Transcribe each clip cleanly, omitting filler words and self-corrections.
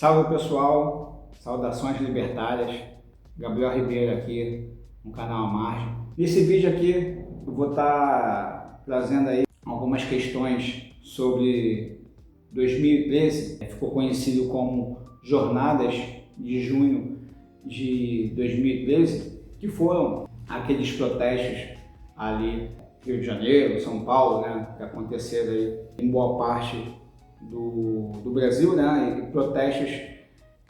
Salve pessoal, saudações libertárias, Gabriel Ribeiro aqui no canal A Margem. Nesse vídeo aqui eu vou estar trazendo aí algumas questões sobre 2013, ficou conhecido como Jornadas de Junho de 2013, que foram aqueles protestos ali Rio de Janeiro, São Paulo, né, que aconteceram aí em boa parte do Brasil, né, e protestos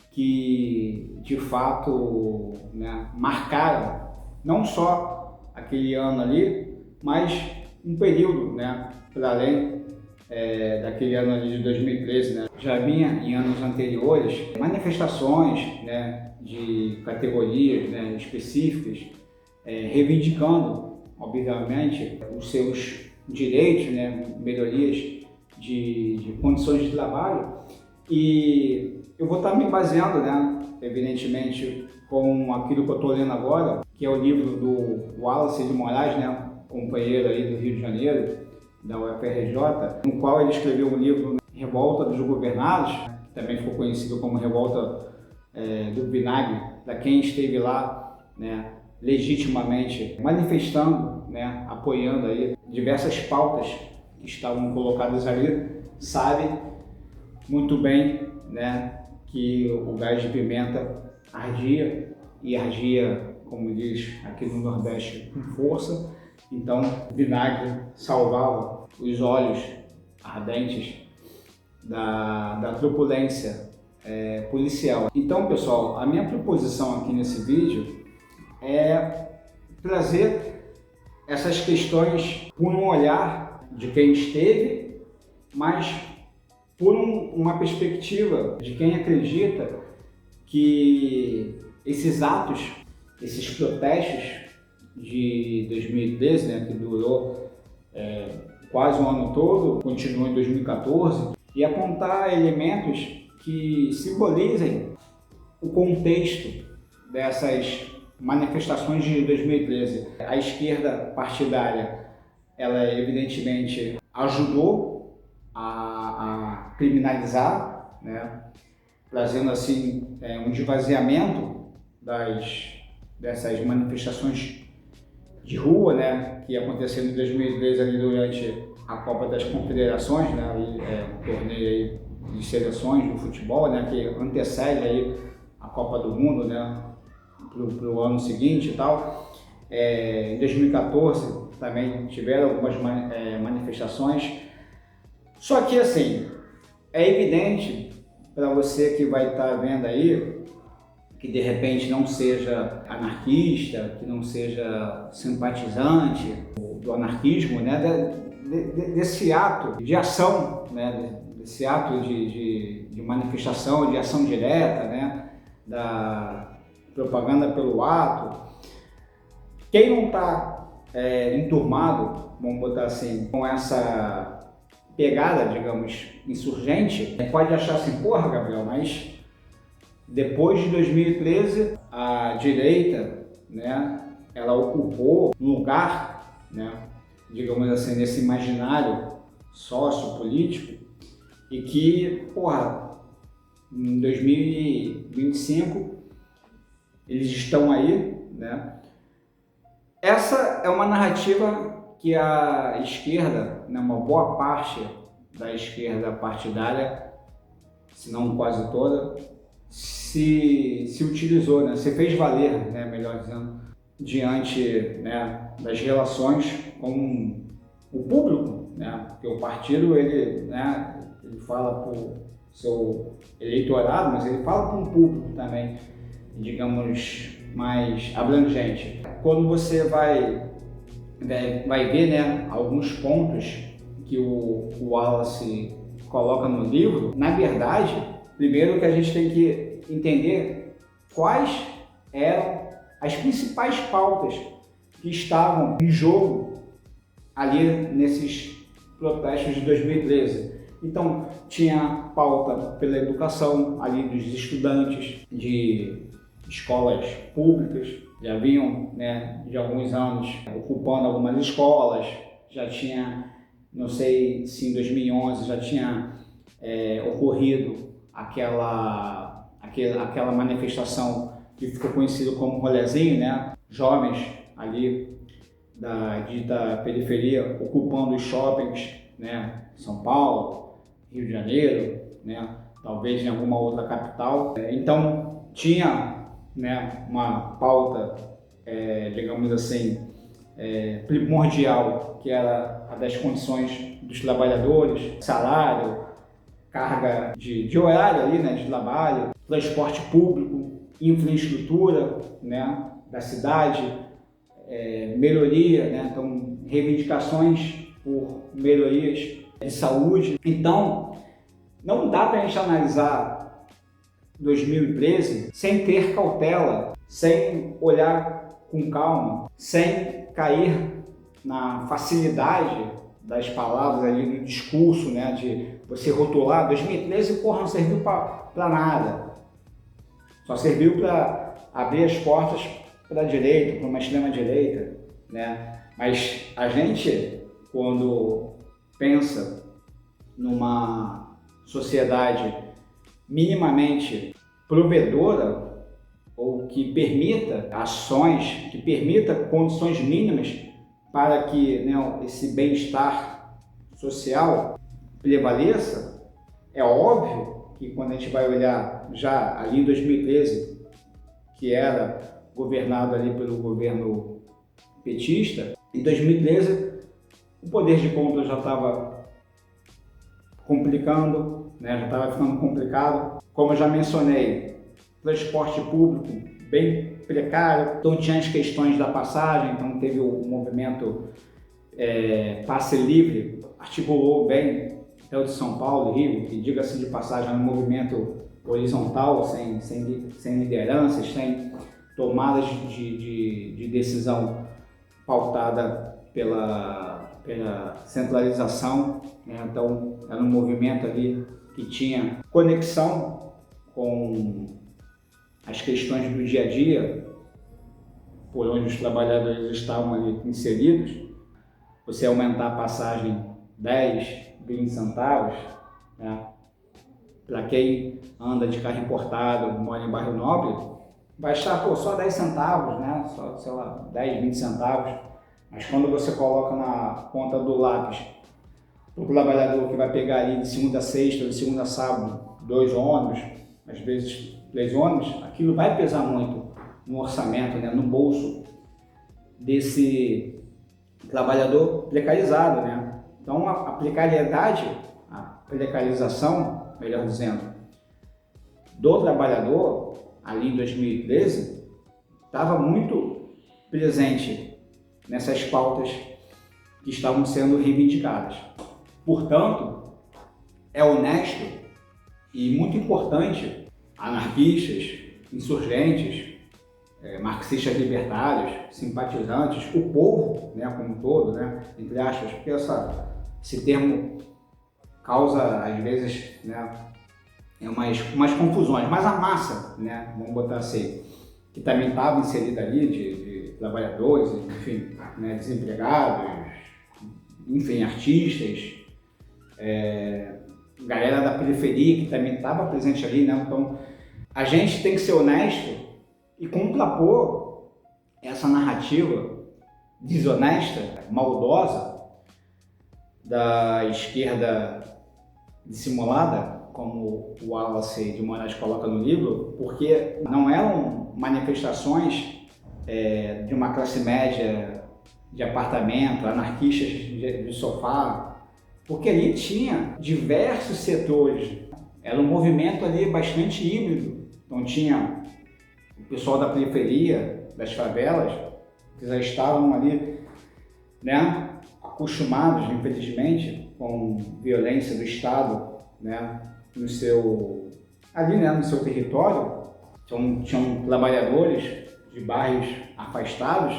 que de fato, né, marcaram não só aquele ano ali, mas um período, né, para além daquele ano ali de 2013, né. Já vinha em anos anteriores manifestações, né, de categorias, né, específicas, reivindicando, obviamente, os seus direitos, né, melhorias de condições de trabalho, e eu vou estar me baseando, né, evidentemente, com aquilo que eu estou lendo agora, que é o livro do Wallace de Moraes, né, companheiro aí do Rio de Janeiro, da UFRJ, no qual ele escreveu um livro, Revolta dos Governados, que também ficou conhecido como Revolta do Vinagre, para quem esteve lá, né, legitimamente manifestando, né, apoiando aí diversas pautas que estavam colocadas ali, sabe muito bem, né, que o gás de pimenta ardia, e ardia, como diz aqui no Nordeste, com força. Então, o vinagre salvava os olhos ardentes da truculência policial. Então, pessoal, a minha proposição aqui nesse vídeo é trazer essas questões por um olhar de quem esteve, mas por uma perspectiva de quem acredita que esses atos, esses protestos de 2013, né, que durou quase um ano todo, continuou em 2014, e apontar elementos que simbolizem o contexto dessas manifestações de 2013. A esquerda partidária, ela evidentemente ajudou a criminalizar, né, trazendo assim um esvaziamento dessas manifestações de rua, né, que aconteceram em 2013 ali durante a Copa das Confederações, né, um torneio aí de seleções do futebol, né, que antecede aí a Copa do Mundo, né, pro ano seguinte e tal. Em 2014 também tiveram algumas manifestações. Só que assim, é evidente para você que vai estar vendo aí, que de repente não seja anarquista, que não seja simpatizante do anarquismo, né, desse ato de ação, né, desse ato de manifestação, de ação direta, né, da propaganda pelo ato. Quem não está enturmado, vamos botar assim, com essa pegada, digamos, insurgente, pode achar assim, porra, Gabriel, mas depois de 2013, a direita, né, ela ocupou um lugar, né, digamos assim, nesse imaginário sociopolítico, e que, porra, em 2025, eles estão aí, né? Essa é uma narrativa que a esquerda, né, uma boa parte da esquerda partidária, se não quase toda, se utilizou, né, se fez valer, né, melhor dizendo, diante, né, das relações com o público, né, porque o partido ele fala para o seu eleitorado, mas ele fala com o público também, digamos, mais abrangente. Quando você vai ver, né, alguns pontos que o Wallace coloca no livro, na verdade, primeiro que a gente tem que entender quais eram as principais pautas que estavam em jogo ali nesses protestos de 2013. Então, tinha pauta pela educação ali dos estudantes de escolas públicas, já vinham, né, de alguns anos ocupando algumas escolas, já tinha, não sei se em 2011 já tinha ocorrido aquela manifestação que ficou conhecida como rolezinho, né? Jovens ali da dita periferia ocupando os shoppings, né? São Paulo, Rio de Janeiro, né? Talvez em alguma outra capital. Então tinha, né, uma pauta, digamos assim, primordial, que era a das condições dos trabalhadores, salário, carga de horário ali, né, de trabalho, transporte público, infraestrutura, né, da cidade, melhoria, né, então reivindicações por melhorias de saúde. Então não dá para a gente analisar 2013 sem ter cautela, sem olhar com calma, sem cair na facilidade das palavras ali no discurso, né, de você rotular. 2013, porra, não serviu para nada. Só serviu para abrir as portas para a direita, para uma extrema-direita, né? Mas a gente, quando pensa numa sociedade minimamente provedora ou que permita ações, que permita condições mínimas para que, né, esse bem-estar social prevaleça, é óbvio que quando a gente vai olhar já ali em 2013, que era governado ali pelo governo petista, em 2013 o poder de compra já estava complicando, né, já estava ficando complicado. Como eu já mencionei, transporte público bem precário, então tinha as questões da passagem, então teve o movimento Passe Livre, articulou bem até o de São Paulo e Rio, que diga-se de passagem, é um movimento horizontal, sem lideranças, sem tomadas de decisão pautada pela centralização, né? Então era um movimento ali que tinha conexão com as questões do dia a dia, por onde os trabalhadores estavam ali inseridos. Você aumentar a passagem 10, 20 centavos, né? Para quem anda de carro importado, mora em bairro nobre, vai estar só 10 centavos, né? Só, sei lá, 10, 20 centavos. Mas quando você coloca na ponta do lápis o trabalhador que vai pegar ali de segunda a sexta, de segunda a sábado, 2 ônibus, às vezes 3 ônibus, aquilo vai pesar muito no orçamento, né? No bolso desse trabalhador precarizado, né? Então a precariedade, a precarização, melhor dizendo, do trabalhador ali em 2013 estava muito presente nessas pautas que estavam sendo reivindicadas. Portanto, é honesto e muito importante anarquistas, insurgentes, marxistas libertários, simpatizantes, o povo, né, como um todo, né, entre aspas, porque esse termo causa, às vezes, né, umas confusões, mas a massa, né, vamos botar assim, que também estava inserida ali, de trabalhadores, enfim, né, desempregados, enfim, artistas, galera da periferia que também estava presente ali, né? Então a gente tem que ser honesto e contrapor essa narrativa desonesta, maldosa da esquerda dissimulada, como o Wallace de Moraes coloca no livro, porque não eram manifestações de uma classe média de apartamento, anarquistas de sofá, porque ali tinha diversos setores, era um movimento ali bastante híbrido, então tinha o pessoal da periferia, das favelas, que já estavam ali, né, acostumados, infelizmente, com violência do Estado, né, no seu território. Então tinham trabalhadores de bairros afastados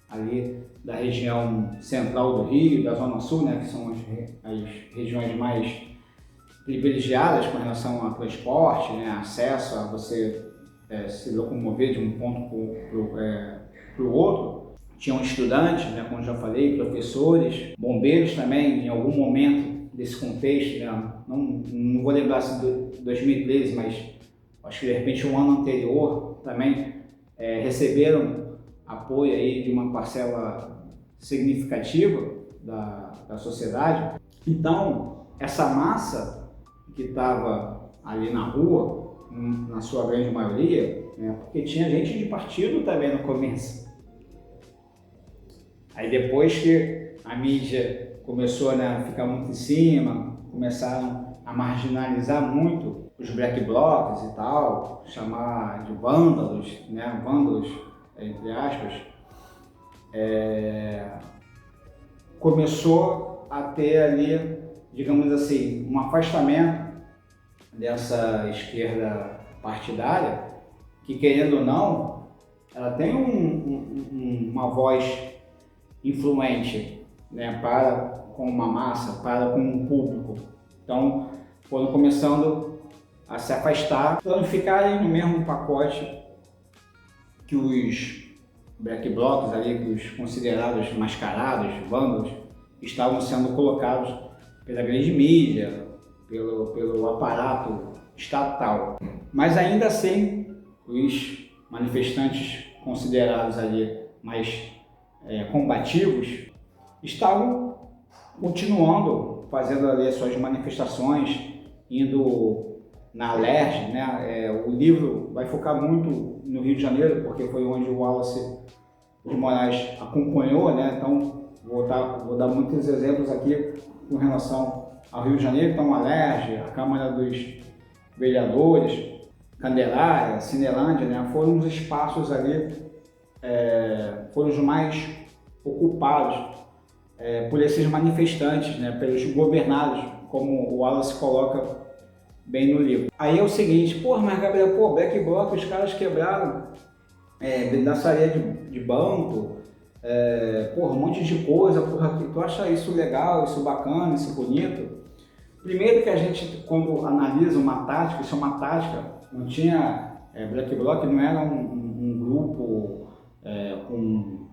ali da região central do Rio, da Zona Sul, né, que são as regiões mais privilegiadas com relação ao transporte, né, acesso a você se locomover de um ponto para o outro. Tinham estudantes, né, como já falei, professores, bombeiros também, em algum momento desse contexto, né, não vou lembrar se de 2013, mas acho que de repente um ano anterior também receberam apoio aí de uma parcela significativa da sociedade. Então, essa massa que estava ali na rua, na sua grande maioria, porque tinha gente de partido também no começo. Aí depois que a mídia começou a ficar muito em cima, começaram a marginalizar muito os black blocs e tal, chamar de vândalos, vândalos entre aspas, começou a ter ali, digamos assim, um afastamento dessa esquerda partidária, que querendo ou não, ela tem uma voz influente, para com uma massa, para com um público. Então foram começando a se afastar, para não ficarem no mesmo pacote que os black blocs ali, que os considerados mascarados, vândalos, estavam sendo colocados pela grande mídia, pelo aparato estatal. Mas ainda assim, os manifestantes considerados ali mais combativos estavam continuando fazendo ali as suas manifestações, indo na Alerj, o livro vai focar muito no Rio de Janeiro, porque foi onde o Wallace de Moraes acompanhou, então vou dar muitos exemplos aqui com relação ao Rio de Janeiro. Então, a Alerj, a Câmara dos Vereadores, Candelária, Cinelândia, foram os espaços ali, foram os mais ocupados por esses manifestantes, pelos governados, como o Wallace coloca bem no livro. Aí é o seguinte, mas Gabriel, black bloc, os caras quebraram pedaçaria de banco, um monte de coisa, tu acha isso legal, isso bacana, isso bonito? Primeiro que a gente, quando analisa uma tática, isso é uma tática, não tinha, black bloc não era um grupo com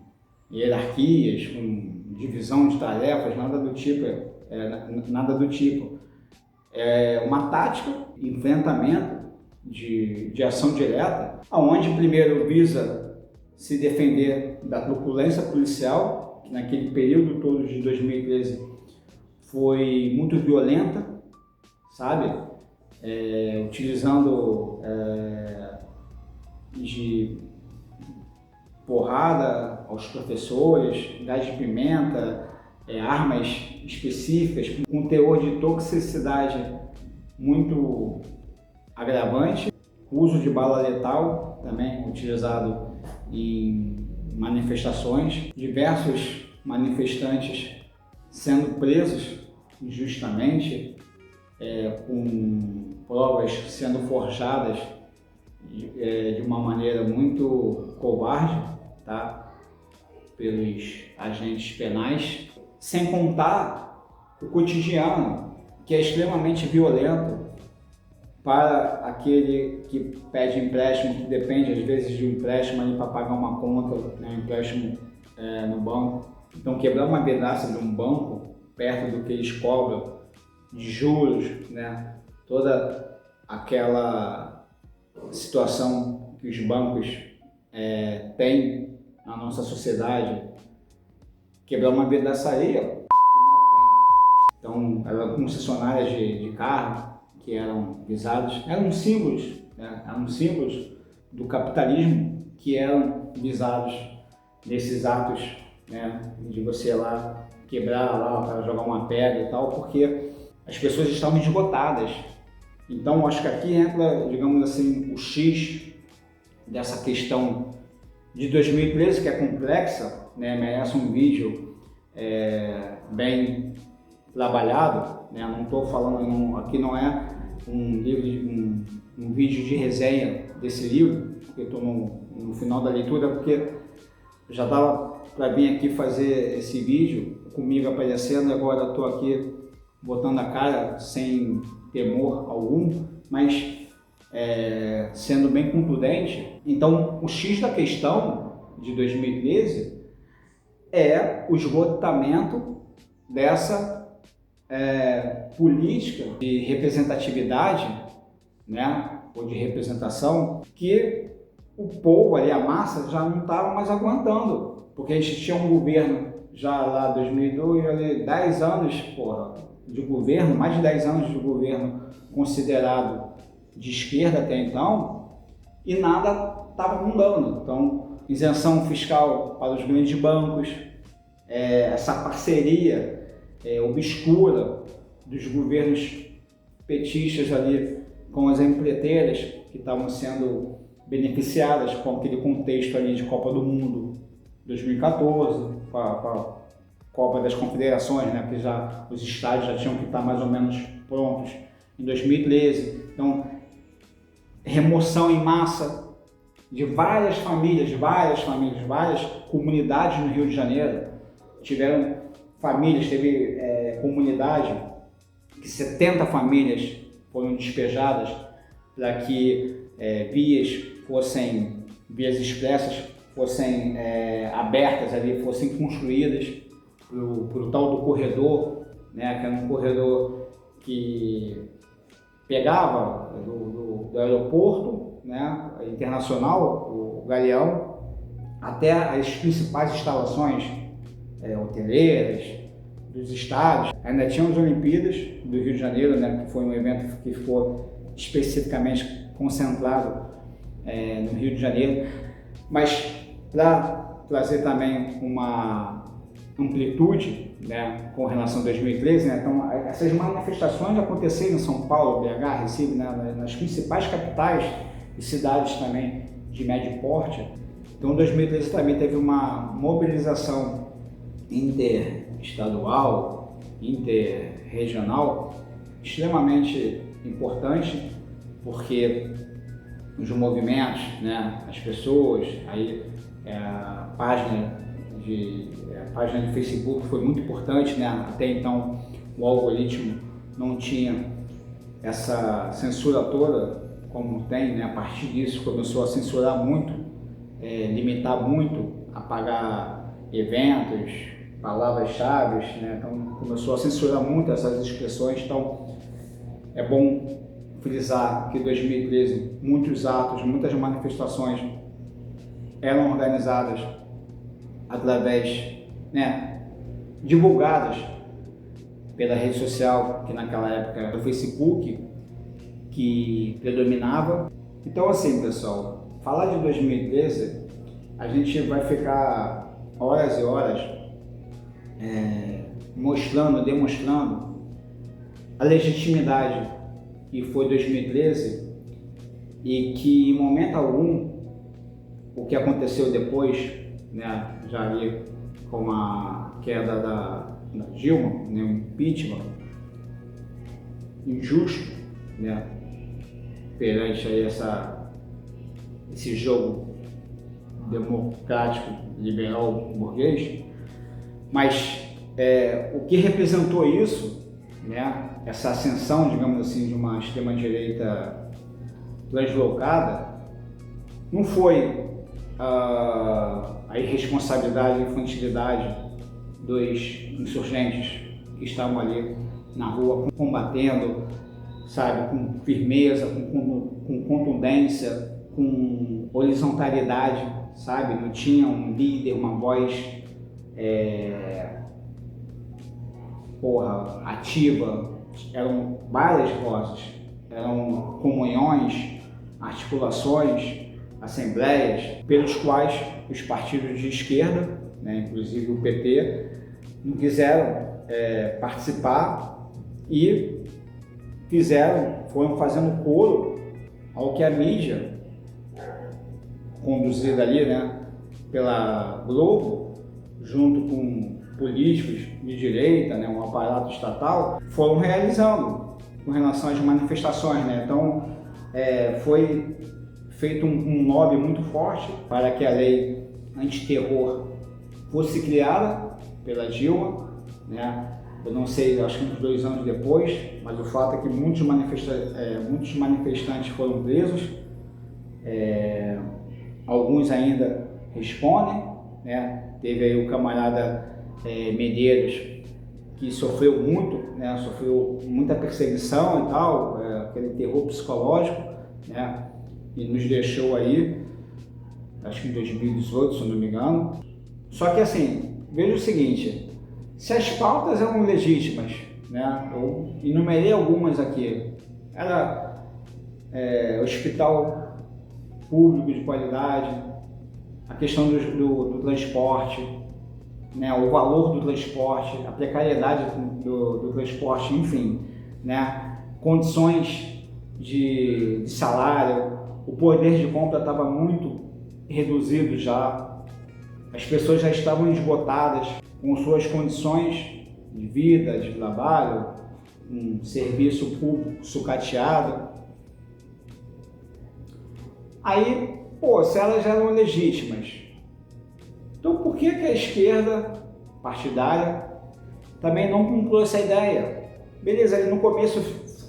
hierarquias, com divisão de tarefas, nada do tipo. É uma tática, enfrentamento de ação direta, onde primeiro visa se defender da truculência policial, que naquele período todo de 2013 foi muito violenta, sabe? Utilizando de porrada aos professores, gás de pimenta, armas específicas com teor de toxicidade muito agravante, uso de bala letal também utilizado em manifestações, diversos manifestantes sendo presos injustamente, com provas sendo forjadas de uma maneira muito covarde, pelos agentes penais, sem contar o cotidiano, que é extremamente violento para aquele que pede empréstimo, que depende às vezes de um empréstimo para pagar uma conta, um empréstimo no banco. Então, quebrar uma pedaça de um banco perto do que eles cobram de juros, toda aquela situação que os bancos têm na nossa sociedade, quebrar uma pedaçaria que mal tem. Então, eram concessionárias de carro que eram visados, eram símbolos do capitalismo que eram visados nesses atos, de você lá quebrar lá para jogar uma pedra e tal, porque as pessoas estavam esgotadas. Então, acho que aqui entra, digamos assim, o X dessa questão de 2013, que é complexa, merece um vídeo bem trabalhado, não estou falando, aqui não é um vídeo de resenha desse livro, porque eu estou no final da leitura, porque já dava para vir aqui fazer esse vídeo comigo aparecendo, agora estou aqui botando a cara sem temor algum, mas sendo bem concludente. Então, o X da questão de 2013 é o esgotamento dessa política de representatividade, né, ou de representação, que o povo ali, a massa, já não estava mais aguentando, porque a gente tinha um governo já lá em 2002, ali, 10 anos, de governo, mais de 10 anos de governo considerado de esquerda até então, e nada estava mudando. Então, isenção fiscal para os grandes bancos, essa parceria obscura dos governos petistas ali com as empreiteiras que estavam sendo beneficiadas com aquele contexto ali de Copa do Mundo 2014, com a Copa das Confederações, né, porque os estádios já tinham que estar mais ou menos prontos em 2013. Então, remoção em massa de várias famílias, várias comunidades no Rio de Janeiro. Tiveram famílias, teve comunidade que 70 famílias foram despejadas para que vias expressas fossem abertas ali, fossem construídas para o tal do corredor, né, que era um corredor que pegava do aeroporto, né, internacional, o Galeão, até as principais instalações hoteleiras, dos estádios. Ainda tinha as Olimpíadas do Rio de Janeiro, né, que foi um evento que ficou especificamente concentrado no Rio de Janeiro, mas para trazer também uma amplitude, né, com relação a 2013, né, então essas manifestações aconteceram em São Paulo, BH, Recife, né, nas principais capitais e cidades também de médio porte. Então 2013 também teve uma mobilização interestadual, interregional extremamente importante, porque os movimentos, né, as pessoas, aí a página de Facebook foi muito importante, né? Até então o algoritmo não tinha essa censura toda como tem, né? A partir disso começou a censurar muito, limitar muito, apagar eventos, palavras-chave, né? Então começou a censurar muito essas expressões. Então é bom frisar que em 2013 muitos atos, muitas manifestações eram organizadas através, né, divulgadas pela rede social, que naquela época era o Facebook, que predominava. Então assim, pessoal, falar de 2013, a gente vai ficar horas e horas demonstrando a legitimidade que foi 2013 e que em momento algum o que aconteceu depois, né, já ali com a queda da Dilma, né, um impeachment injusto, né, perante aí esse jogo democrático, liberal, burguês, mas o que representou isso, né, essa ascensão, digamos assim, de uma extrema-direita translocada, não foi a irresponsabilidade e infantilidade dos insurgentes que estavam ali na rua combatendo, sabe, com firmeza, com contundência, com horizontalidade, sabe, não tinha um líder, uma voz ativa, eram várias vozes, eram comunhões, articulações, assembleias, pelos quais os partidos de esquerda, né, inclusive o PT, não quiseram participar e foram fazendo coro ao que a mídia, conduzida ali, né, pela Globo, junto com políticos de direita, né, um aparato estatal, foram realizando com relação às manifestações, né? Então foi feito um lobby muito forte para que a lei antiterror fosse criada pela Dilma, né? Eu não sei, acho que uns 2 anos depois, mas o fato é que muitos manifestantes foram presos, alguns ainda respondem, né? Teve aí o camarada Medeiros, que sofreu muito, né, sofreu muita perseguição e tal, aquele terror psicológico, né, e nos deixou aí, acho que em 2018, se eu não me engano. Só que assim, veja o seguinte, se as pautas eram legítimas, né, eu enumerei algumas aqui, era hospital público de qualidade, a questão do transporte, né, o valor do transporte, a precariedade do transporte, enfim, né, condições de salário, o poder de compra estava muito reduzido já, as pessoas já estavam esgotadas com suas condições de vida, de trabalho, um serviço público sucateado. Aí, pô, se elas eram legítimas, então por que a esquerda partidária também não cumpriu essa ideia? Beleza, ele no começo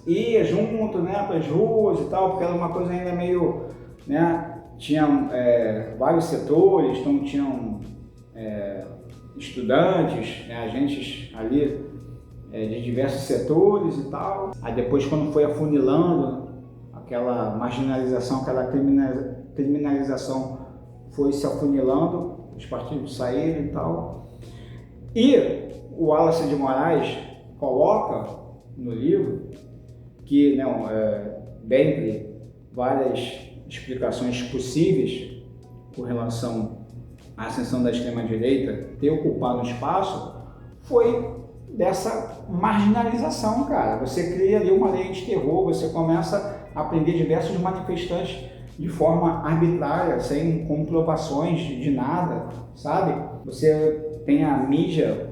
ia junto, né, para as ruas e tal, porque era uma coisa ainda meio, né, tinham vários setores, então tinham estudantes, né, agentes ali de diversos setores e tal. Aí depois, quando foi afunilando, aquela marginalização, aquela criminalização foi se afunilando, os partidos saíram e tal. E o Wallace de Moraes coloca no livro que, dentre várias explicações possíveis com relação à ascensão da extrema-direita ter ocupado o espaço, foi dessa marginalização, cara. Você cria ali uma lei de terror, você começa a prender diversos manifestantes de forma arbitrária, sem comprovações de nada, sabe? Você tem a mídia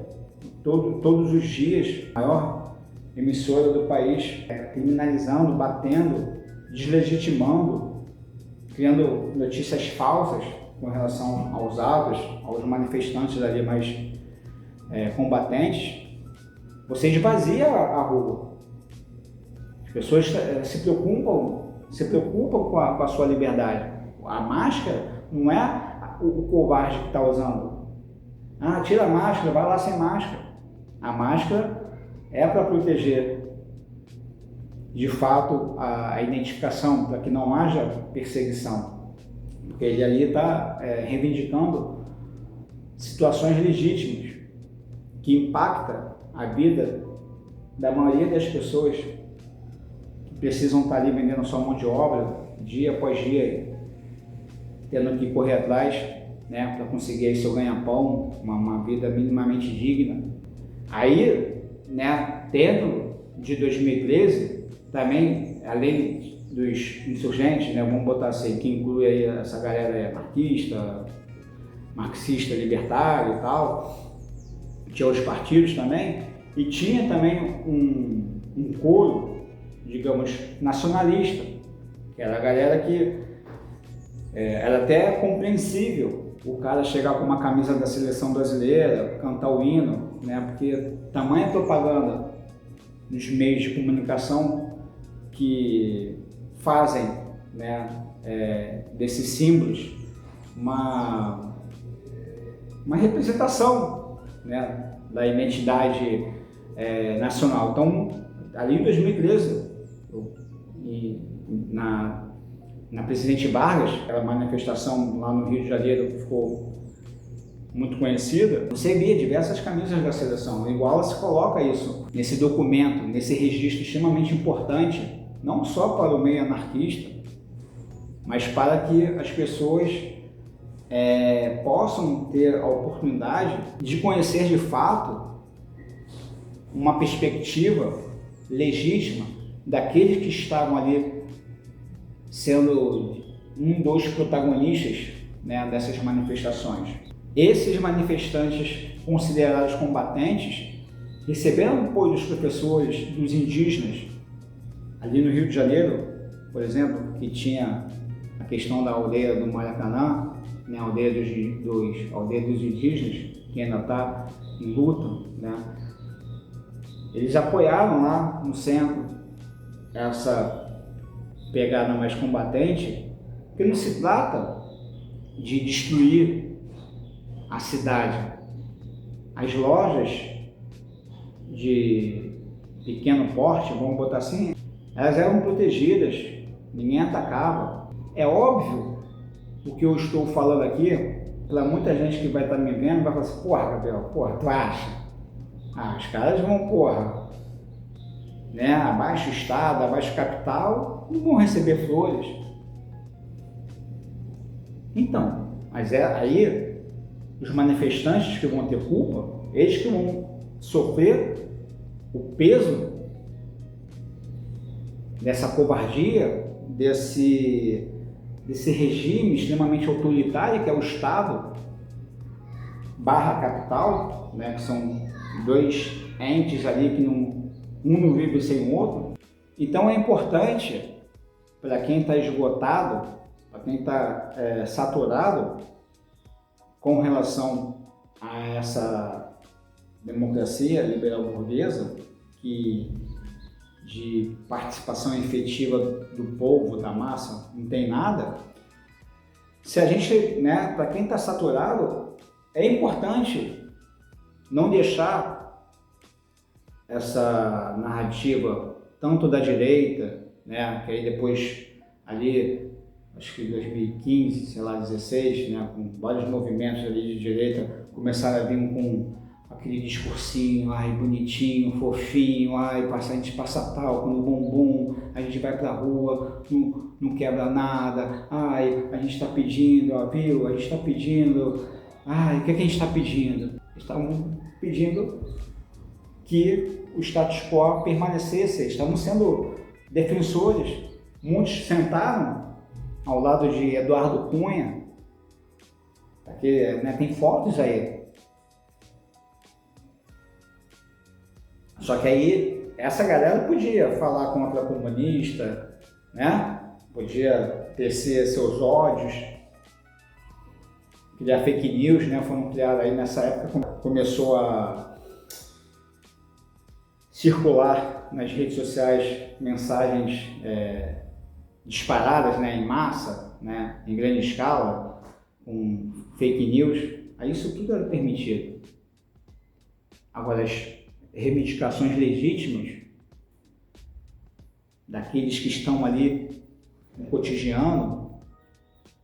todos os dias, a maior emissora do país, criminalizando, batendo, deslegitimando, criando notícias falsas com relação aos atos, aos manifestantes ali mais combatentes. Você esvazia a rua. As pessoas se preocupam com a sua liberdade. A máscara não é o covarde que está usando. Ah, tira a máscara, vai lá sem máscara. A máscara é para proteger, de fato, a identificação, para que não haja perseguição. Porque ele ali está reivindicando situações legítimas que impactam a vida da maioria das pessoas que precisam estar ali vendendo sua mão de obra dia após dia, tendo que correr atrás, né, para conseguir aí seu ganha-pão, uma vida minimamente digna. Aí, né, dentro de 2013, também, além dos insurgentes, né, vamos botar assim, que inclui aí essa galera anarquista, marxista, libertário e tal, tinha os partidos também, e tinha também um coro, digamos, nacionalista, que era a galera que era até compreensível o cara chegar com uma camisa da seleção brasileira, cantar o hino, né, porque tamanha propaganda nos meios de comunicação que fazem, né, desses símbolos uma representação, né, da identidade nacional. Então, ali em 2013, na Presidente Vargas, aquela manifestação lá no Rio de Janeiro que ficou muito conhecida, você via diversas camisas da seleção. O Wallace coloca isso nesse documento, nesse registro extremamente importante, não só para o meio anarquista, mas para que as pessoas possam ter a oportunidade de conhecer de fato uma perspectiva legítima daqueles que estavam ali sendo dos protagonistas, né, dessas manifestações. Esses manifestantes considerados combatentes receberam apoio dos professores, dos indígenas. Ali no Rio de Janeiro, por exemplo, que tinha a questão da aldeia do Maracanã, né, a aldeia dos indígenas, que ainda está em luta, né? Eles apoiaram lá no centro essa pegada mais combatente, porque não se trata de destruir a cidade. As lojas de pequeno porte, vamos botar assim, elas eram protegidas, ninguém atacava. É óbvio o que eu estou falando aqui, para muita gente que vai estar me vendo, vai falar assim, porra, Gabriel, porra, tu acha? Ah, os caras vão, porra, né, abaixo Estado, abaixo capital, não vão receber flores. Então, mas aí os manifestantes que vão ter culpa, eles que vão sofrer o peso dessa covardia, desse regime extremamente autoritário que é o Estado barra capital, né, que são dois entes ali que um não vive sem o outro. Então é importante para quem está esgotado, para quem está saturado com relação a essa democracia liberal burguesa, que de participação efetiva do povo, da massa, não tem nada. Se a gente, né, para quem está saturado, é importante não deixar essa narrativa tanto da direita, né, que aí depois ali, acho que em 2015, sei lá, 16, né, com vários movimentos ali de direita, começaram a vir com aquele discursinho, ai, bonitinho, fofinho, ai, a gente passa talco no bumbum, a gente vai pra rua, não quebra nada, ai, a gente está pedindo, ó, viu, a gente está pedindo, ai, o que a gente está pedindo? Estavam pedindo que o status quo permanecesse, estavam sendo defensores, muitos sentaram ao lado de Eduardo Cunha, porque, né, tem fotos aí. Só que aí essa galera podia falar contra comunista, né? Podia tecer seus ódios, criar fake news, né? Foram criadas aí nessa época, começou a circular nas redes sociais mensagens disparadas, né, em massa, né, em grande escala, com fake news. Aí isso tudo era permitido. Agora, as reivindicações legítimas daqueles que estão ali no cotidiano,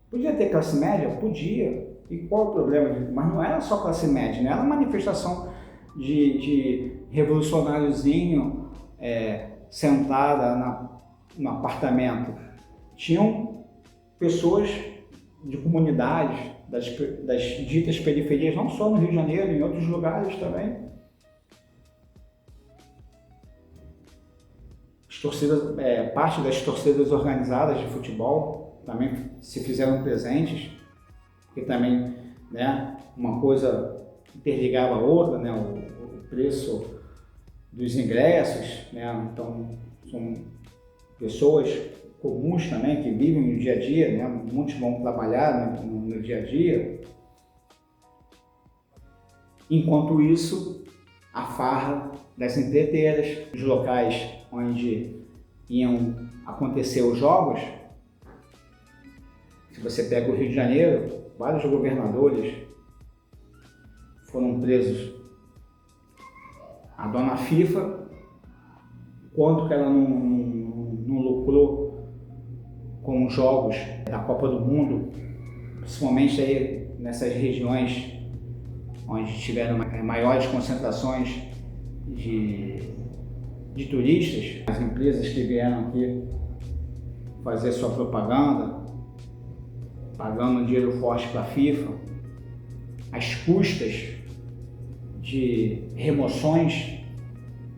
podia ter classe média? Podia. E qual o problema? Mas não era só classe média, não era manifestação de revolucionáriozinho sentada no apartamento. Tinham pessoas de comunidades, das ditas periferias, não só no Rio de Janeiro, em outros lugares também. Parte das torcidas organizadas de futebol também se fizeram presentes, porque também, né, uma coisa interligava a outra, né, o preço dos ingressos, né, então são pessoas comuns também que vivem no dia a dia, né, muitos vão trabalhar no dia a dia. Enquanto isso, a farra das empreiteiras, os locais onde iam acontecer os jogos. Se você pega o Rio de Janeiro, vários governadores foram presos. A dona FIFA, quanto que ela não lucrou com os jogos da Copa do Mundo, principalmente aí nessas regiões onde tiveram maiores concentrações de turistas, as empresas que vieram aqui fazer sua propaganda, pagando dinheiro forte para a FIFA, as custas de remoções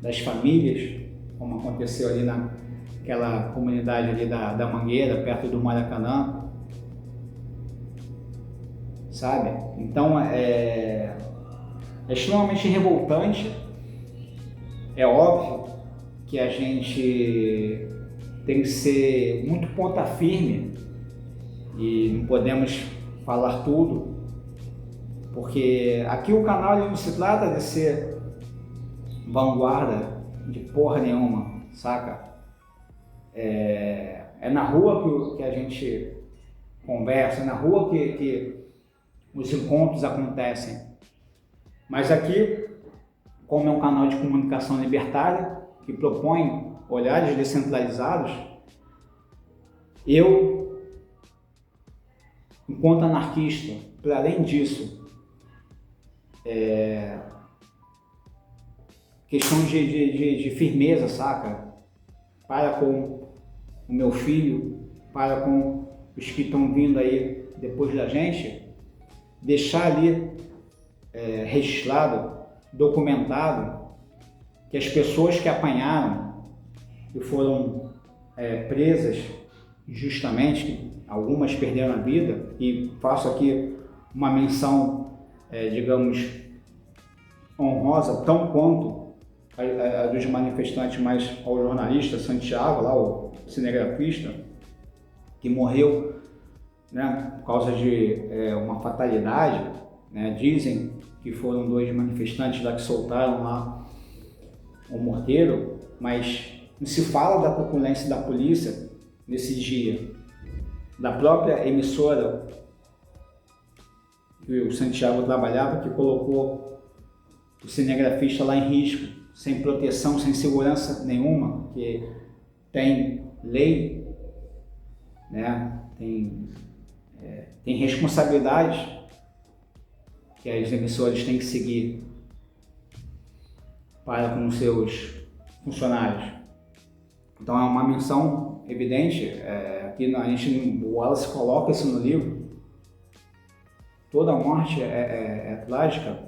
das famílias, como aconteceu ali naquela comunidade ali da Mangueira, perto do Maracanã, sabe? Então é extremamente revoltante. É óbvio que a gente tem que ser muito ponta firme e não podemos falar tudo, porque aqui o canal não se trata de ser vanguarda de porra nenhuma, saca? É na rua que a gente conversa, é na rua que os encontros acontecem. Mas aqui como é um canal de comunicação libertária, que propõe olhares descentralizados, eu, enquanto anarquista, para além disso, questão de firmeza, saca? Para com o meu filho, para com os que estão vindo aí depois da gente, deixar ali registrado, documentado, que as pessoas que apanharam e foram presas injustamente, que algumas perderam a vida, e faço aqui uma menção, digamos, honrosa, tão quanto a dos manifestantes, mas ao jornalista Santiago, lá, o cinegrafista, que morreu, né, por causa de uma fatalidade, né? Dizem que foram 2 manifestantes lá que soltaram lá o morteiro, mas não se fala da truculência da polícia nesse dia, da própria emissora que o Santiago trabalhava, que colocou o cinegrafista lá em risco, sem proteção, sem segurança nenhuma, que tem lei, né? Tem responsabilidades que as emissoras têm que seguir para com os seus funcionários. Então é uma menção evidente, aqui o Wallace coloca isso no livro. Toda morte é trágica,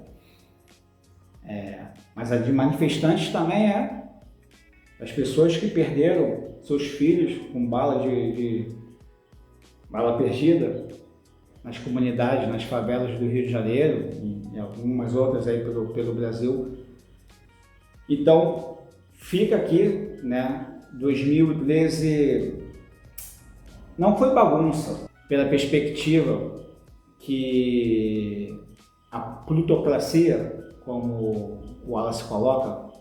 mas a de manifestantes também é. As pessoas que perderam seus filhos com bala bala perdida nas comunidades, nas favelas do Rio de Janeiro e algumas outras aí pelo Brasil. Então fica aqui, né? 2013 não foi bagunça, pela perspectiva que a plutocracia, como o Wallace coloca,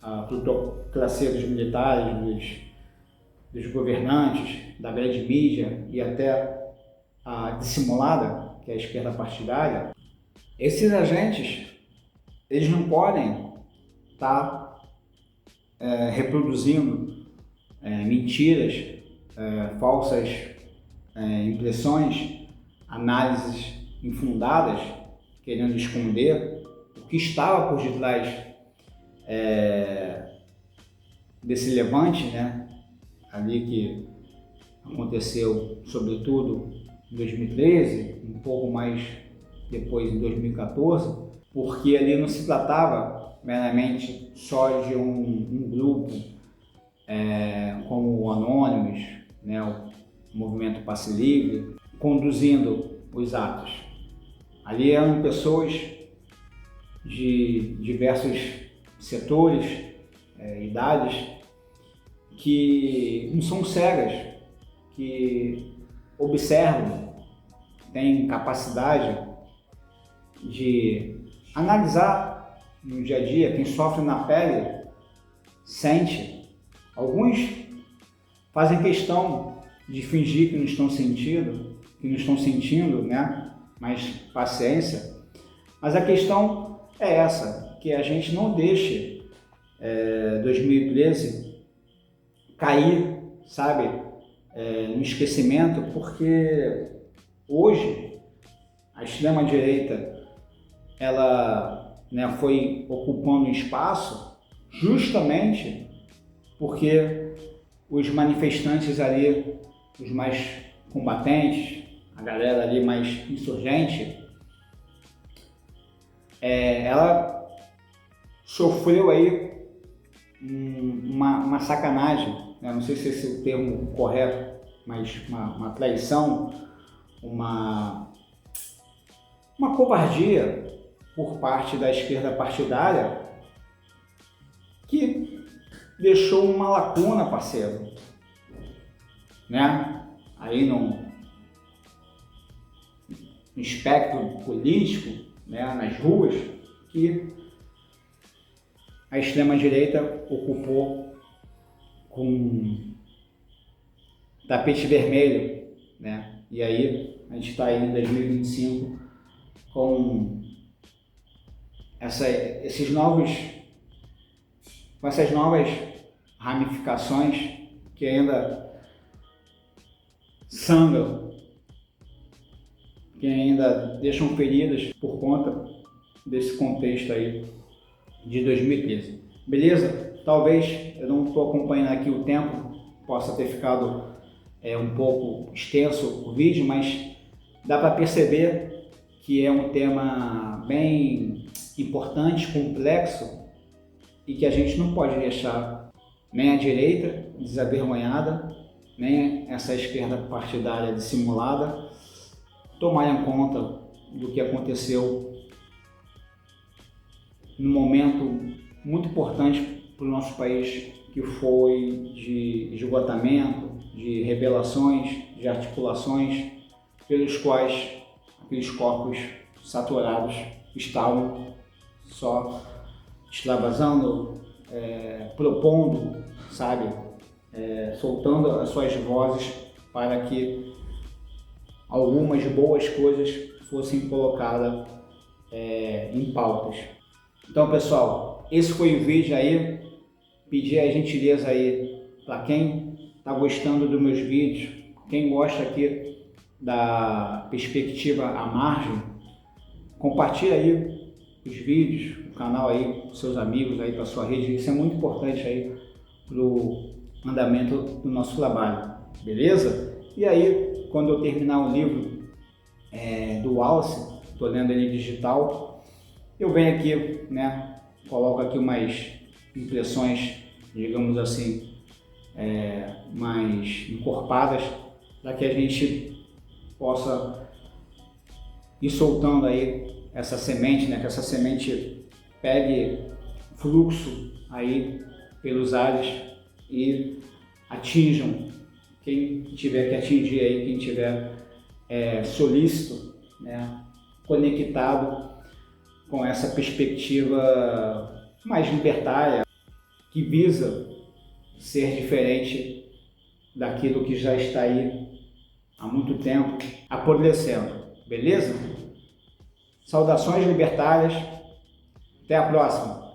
a plutocracia dos militares, dos governantes, da grande mídia e até a dissimulada, que é a esquerda partidária, esses agentes, eles não podem estar reproduzindo mentiras, falsas impressões, análises infundadas, querendo esconder o que estava por detrás desse levante, né? Ali que aconteceu, sobretudo, em 2013, um pouco mais depois, em 2014, porque ali não se tratava meramente só de um grupo como o Anônimos, né, o Movimento Passe Livre, conduzindo os atos. Ali eram pessoas de diversos setores, idades, que não são cegas, que observam, têm capacidade de analisar no dia a dia. Quem sofre na pele sente. Alguns fazem questão de fingir que não estão sentindo, né? Mas paciência. Mas a questão é essa, que a gente não deixe 2013 cair, sabe, no esquecimento, porque hoje a extrema-direita ela, né, foi ocupando um espaço justamente porque os manifestantes ali, os mais combatentes, a galera ali mais insurgente, ela sofreu aí uma sacanagem, né? Não sei se esse é o termo correto, mas uma traição, uma covardia por parte da esquerda partidária que deixou uma lacuna, parceiro, né? Aí no espectro político, né? Nas ruas, que a extrema-direita ocupou com tapete vermelho, né? E aí a gente está aí em 2025 com esses novos com essas novas ramificações que ainda sangram, que ainda deixam feridas por conta desse contexto aí de 2013. Beleza? Talvez eu não estou acompanhando aqui o tempo, possa ter ficado um pouco extenso o vídeo, mas dá para perceber que é um tema bem importante, complexo, e que a gente não pode deixar nem a direita desavergonhada, nem essa esquerda partidária dissimulada tomarem conta do que aconteceu num momento muito importante para o nosso país, que foi de esgotamento, de revelações, de articulações, pelos quais aqueles corpos saturados estavam só extravasando, propondo, sabe, soltando as suas vozes para que algumas boas coisas fossem colocadas em pautas. Então, pessoal, esse foi o vídeo aí. Pedir a gentileza aí para quem está gostando dos meus vídeos, quem gosta aqui da perspectiva à margem, compartilha aí os vídeos, o canal aí com seus amigos aí, para sua rede. Isso é muito importante aí para o andamento do nosso trabalho, beleza? E aí, quando eu terminar o livro do Wallace, estou lendo ele digital, eu venho aqui, né, coloco aqui umas impressões, digamos assim, mais encorpadas, para que a gente possa ir soltando aí essa semente, né, que essa semente pegue fluxo aí pelos ares e atinjam quem tiver que atingir aí, quem tiver solícito, né, conectado com essa perspectiva mais libertária, que visa ser diferente daquilo que já está aí há muito tempo apodrecendo, beleza? Saudações libertárias, até a próxima!